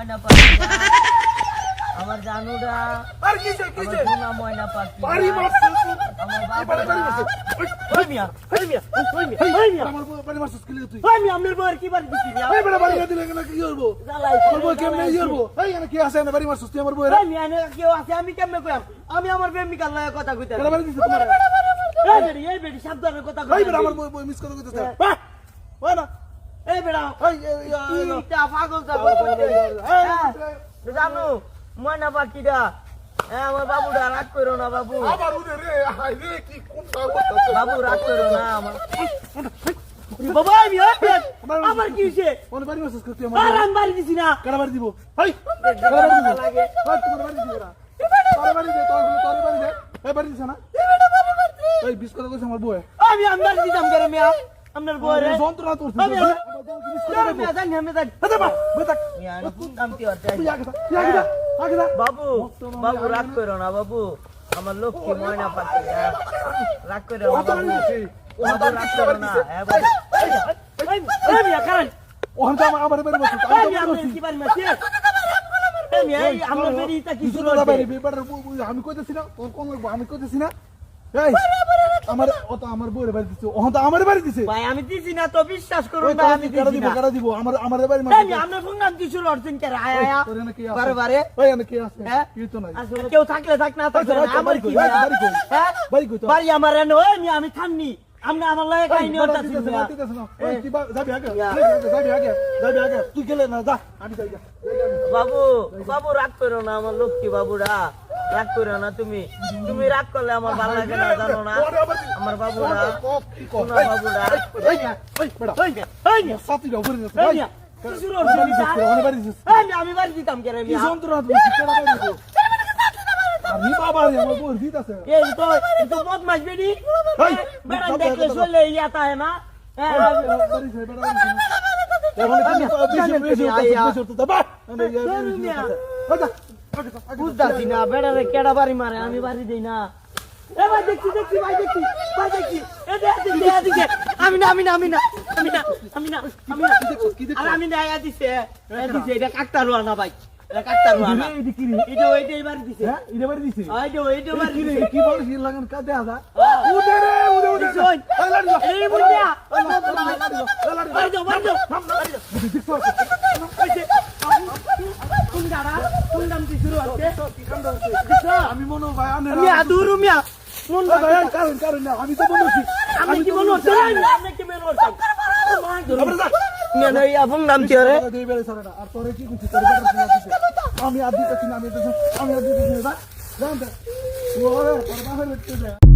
ময়না পাখিটা আমার জানুরা আর কিসে কিসে সোনা ময়না পাখি বাড়ি মারছিস আমার বাড়ি বাবা মারছিস ওই মিয়া ওই মিয়া ওই মিয়া ওই মিয়া আমার বাড়ি মারছিস কি তুই ওই মিয়া আপনার বউয়ের কি বাড়ি দিছি মিয়া এই বড় বাড়ি দিলে কেন কি করব জ্বালাই আমার বউ কেমনে কি করব এই এখানে কি আছে না বাড়ি মারছিস তুই আমার বউ ওই মিয়া নে কেউ আছে আমি কেমনে কইম আমি আমার প্রেমিকার লগে কথা কইতে কেন বাড়ি দিছিস তোমার এই বেটি সাবধানে কথা এই কই বড় আমার বউ মিস করে কইতেছ বাহ ওই না এই বেটা এই ইটা পাগল তা জানো ময়না পাখিটা আমার বাবুটা রাগ করো না বাবু আবার উড়ে রে হাই রে কি কোন বাবু রাগ করো না আমার বাবা আমি আমার কি হইছে কোন বাড়ি মারছিস তুই আর আমার আমি বাড়ি দিছি না কেন বাড়ি দিব এই কেন বাড়ি দিব লাগে ওই তোমার বাড়ি দিব না তোর বাড়ি দে তোর বাড়ি দে এই বাড়ি দিছ না এই বিশ করে কইছ আমার বউ আমি বাড়ি দিতাম করে মিয়া আপনার বউরে যন্ত্রণা তোর আমি মিয়া জানি আমি জানি আরে বাবা বেটা মিয়া আমি কি হচ্ছে তুই আগে আগে বাবু বাবু রাগ করো না বাবু আমার লক্ষ্মী ময়না পাখি রাগ করো না বাবু বাবু রাগ করো না এই মিয়া কারণ ওখান তো আমার বাড়ি বসছিস এই মিয়া আপনি কি বাড়ি মারছে এই মিয়া এই আমরা বেরিটা কি শুরু হচ্ছে আমি কইতেছি না তোর কোন লাগবো আমি কইতেছি না এই আমার ও তো আমার বউরে বাড়ি দিছে ওখান তো আমার বাড়ি দিছে ভাই আমি দিছি না তো বিশ্বাস করুন ওই ভাই আমি দিছি না কারা দিব আমার বাড়ি এই মিয়া আপনি ফোন নাম কি শুরু হচ্ছেন কে আয়া আয়া তোর এনে কি বারে আছে বারে ওই এনে কি আছে হ্যাঁ? কি তো নাই আসলে কেউ থাকলে থাক না থাকলে না, আমার কি বাড়ি ভাইয়া? কই? হ্যাঁ? বাড়ি কই তো? বাড়ি আমার এনে ওই মিয়া আমি থামনি আপনি আমার লাগে কাহিনী হতাছি মিয়া। ওই কি যাবি আগে যাবি আগে তুই গেলে না যা আমি যাই বাবু বাবু রাগ করো না আমার লক্ষ্মী বাবুরা রাগ করো না তুমি তুমি রাগ করলে আমার ভালো লাগে না জানো না আমার বাবুরা সোনা বাবুরা এই বেটা ওই মিয়া ওই মিয়া সাথী যাও করে ওই মিয়া কি শুরু হচ্ছে আমার বাড়ি দিছিস এই মিয়া আমি বাড়ি দিতাম কে রে কি মিয়া যন্ত্রণা তুমি কি করা বাড়ি দিছো আমি বাবা রে আমার বউ দিতাছে এই তো বদমাশ বেডি বেড়া দেখলে চলে ইয়াতা है ना বাড়ি যাই বেটা এখন বেশি তো বা বুঝতাছি না বেড়া রে কেডা বাড়ি মারে আমি বাড়ি দেই না এ ভাই দেখছি দেখছি ভাই দেখছি এ দেখছি আমি না আর আমি না আয়া দিছে এটা কাকতারুয়া না ভাই এটা কাকতারুয়া না এটা ওইটাই বাড়ি দিছে হ্যাঁ ইরে বাড়ি দিছি ওইটা বাড়ি দিছে কি বলিস লাগান কা দেখা যা উদে রে উদে শোন, এই লাড়ি এই বুঝিয়া বাড়ি যাও কোন দাঁড়া কোন দাম কি শুরু হচ্ছে আমি মনে ভাই আমি আদুরু মিয়া মন ভাই কারণ না আমি তো বলছি আমি কি মনে হচ্ছে আমি কি মনে হচ্ছে মেনে আপন নাম কি রে দেই বেরে সরে না আর তোরে কি কইছিস তোর আমি আদি করছি না আমি আদি করছি না জানতে ওরে তোর বাসা লিখতে যা